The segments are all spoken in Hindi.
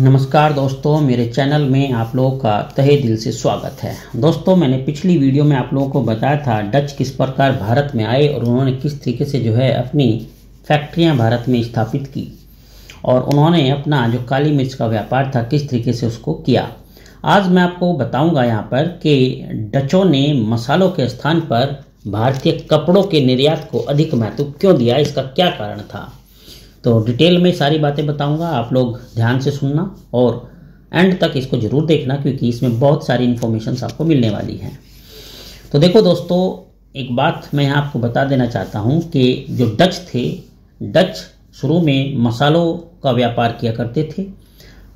नमस्कार दोस्तों, मेरे चैनल में आप लोगों का तहे दिल से स्वागत है। दोस्तों, मैंने पिछली वीडियो में आप लोगों को बताया था डच किस प्रकार भारत में आए और उन्होंने किस तरीके से अपनी फैक्ट्रियां भारत में स्थापित की और उन्होंने अपना जो काली मिर्च का व्यापार था किस तरीके से उसको किया। आज मैं आपको बताऊंगा यहाँ पर कि डचों ने मसालों के स्थान पर भारतीय कपड़ों के निर्यात को अधिक महत्व क्यों दिया, इसका क्या कारण था। तो डिटेल में सारी बातें बताऊंगा, आप लोग ध्यान से सुनना और एंड तक इसको ज़रूर देखना क्योंकि इसमें बहुत सारी इन्फॉर्मेशन आपको मिलने वाली हैं। तो देखो दोस्तों, एक बात मैं यहाँ आपको बता देना चाहता हूँ कि जो डच थे, डच शुरू में मसालों का व्यापार किया करते थे।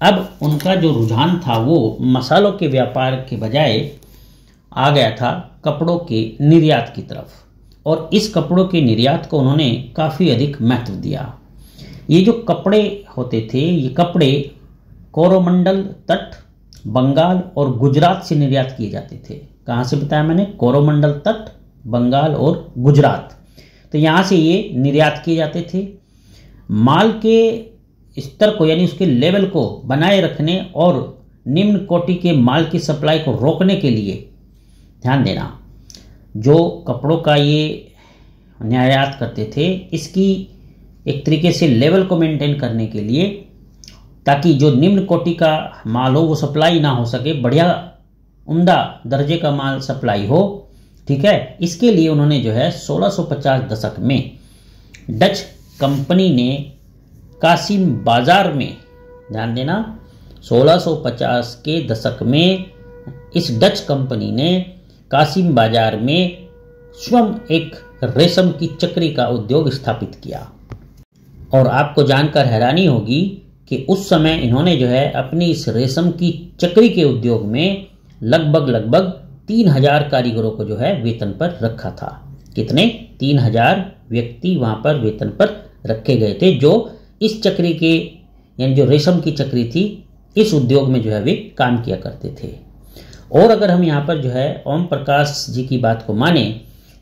अब उनका जो रुझान था वो मसालों के व्यापार के बजाय आ गया था कपड़ों के निर्यात की तरफ, और इस कपड़ों के निर्यात को उन्होंने काफ़ी अधिक महत्व दिया। ये जो कपड़े होते थे, ये कपड़े कोरोमंडल तट, बंगाल और गुजरात से निर्यात किए जाते थे। कहाँ से बताया मैंने? कोरोमंडल तट, बंगाल और गुजरात। तो यहाँ से ये निर्यात किए जाते थे। माल के स्तर को यानी उसके लेवल को बनाए रखने और निम्न कोटि के माल की सप्लाई को रोकने के लिए ध्यान देना, जो कपड़ों का ये निर्यात करते थे, इसकी एक तरीके से लेवल को मेंटेन करने के लिए, ताकि जो निम्न कोटि का माल हो वो सप्लाई ना हो सके, बढ़िया उम्दा दर्जे का माल सप्लाई हो। ठीक है, इसके लिए उन्होंने 1650 दशक में डच कंपनी ने कासिम बाजार में, ध्यान देना, 1650 के दशक में इस डच कंपनी ने कासिम बाजार में स्वयं एक रेशम की चक्री का उद्योग स्थापित किया। और आपको जानकर हैरानी होगी कि उस समय इन्होंने अपनी इस रेशम की चक्री के उद्योग में लगभग 3000 कारीगरों को वेतन पर रखा था। कितने? 3000 व्यक्ति वहां पर वेतन पर रखे गए थे, जो इस चक्री के यानी जो रेशम की चक्री थी, इस उद्योग में वे काम किया करते थे। और अगर हम यहाँ पर ओम प्रकाश जी की बात को माने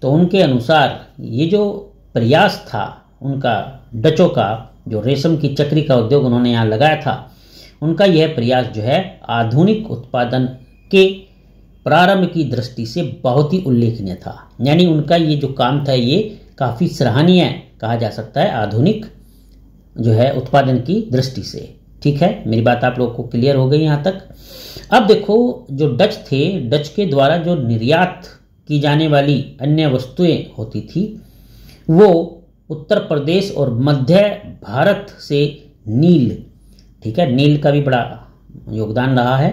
तो उनके अनुसार ये जो प्रयास था उनका, डचों का जो रेशम की चक्री का उद्योग उन्होंने यहाँ लगाया था, उनका यह प्रयास आधुनिक उत्पादन के प्रारंभ की दृष्टि से बहुत ही उल्लेखनीय था। यानी उनका ये जो काम था ये काफ़ी सराहनीय कहा जा सकता है आधुनिक उत्पादन की दृष्टि से। ठीक है, मेरी बात आप लोगों को क्लियर हो गई यहाँ तक। अब देखो, जो डच थे, डच के द्वारा जो निर्यात की जाने वाली अन्य वस्तुएं होती थी वो उत्तर प्रदेश और मध्य भारत से नील, ठीक है, नील का भी बड़ा योगदान रहा है।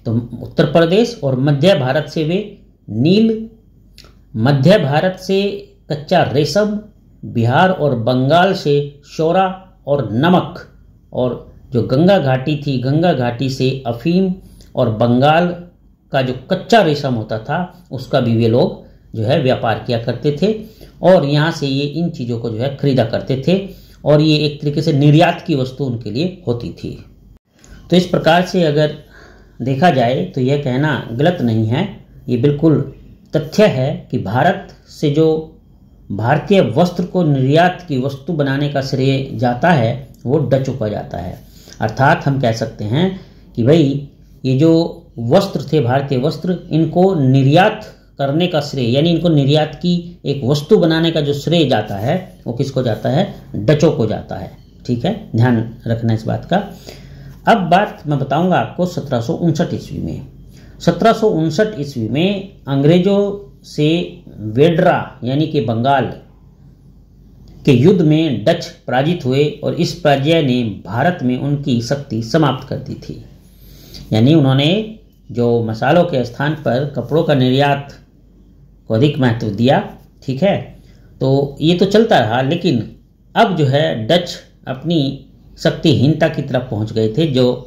तो उत्तर प्रदेश और मध्य भारत से वे नील, मध्य भारत से कच्चा रेशम, बिहार और बंगाल से शोरा और नमक, और जो गंगा घाटी थी, गंगा घाटी से अफीम, और बंगाल का जो कच्चा रेशम होता था उसका भी वे लोग व्यापार किया करते थे। और यहाँ से ये इन चीज़ों को खरीदा करते थे, और ये एक तरीके से निर्यात की वस्तु उनके लिए होती थी। तो इस प्रकार से अगर देखा जाए तो यह कहना गलत नहीं है, ये बिल्कुल तथ्य है कि भारत से जो भारतीय वस्त्र को निर्यात की वस्तु बनाने का श्रेय जाता है वो डचों को जाता है। अर्थात हम कह सकते हैं कि भाई ये जो वस्त्र थे, भारतीय वस्त्र, इनको निर्यात करने का श्रेय, यानी इनको निर्यात की एक वस्तु बनाने का जो श्रेय जाता है वो किसको जाता है? डचों को जाता है। ठीक है, ध्यान रखना इस बात का। अब बात मैं बताऊंगा आपको 1759 ईस्वी में। 1759 ईस्वी में अंग्रेजों से वेड्रा यानी कि बंगाल के युद्ध में डच पराजित हुए, और इस पराजय ने भारत में उनकी शक्ति समाप्त कर दी थी। यानी उन्होंने जो मसालों के स्थान पर कपड़ों का निर्यात को अधिक महत्व दिया। ठीक है, तो ये तो चलता रहा, लेकिन अब डच अपनी शक्तिहीनता की तरफ पहुंच गए थे,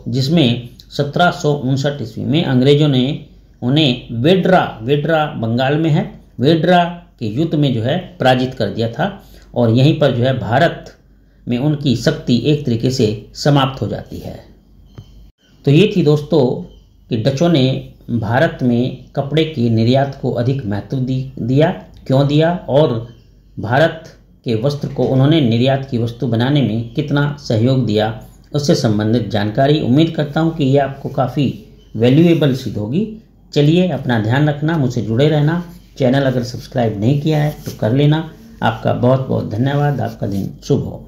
जिसमें 1759 ईस्वी में अंग्रेजों ने उन्हें वेड्रा बंगाल में है, वेड्रा के युद्ध में पराजित कर दिया था, और यहीं पर भारत में उनकी शक्ति एक तरीके से समाप्त हो जाती है। तो ये थी दोस्तों कि डचों ने भारत में कपड़े के निर्यात को अधिक महत्व दिया, क्यों दिया, और भारत के वस्त्र को उन्होंने निर्यात की वस्तु बनाने में कितना सहयोग दिया, उससे संबंधित जानकारी। उम्मीद करता हूँ कि ये आपको काफ़ी वैल्यूएबल सिद्ध होगी। चलिए, अपना ध्यान रखना, मुझसे जुड़े रहना। चैनल अगर सब्सक्राइब नहीं किया है तो कर लेना। आपका बहुत बहुत धन्यवाद। आपका दिन शुभ हो।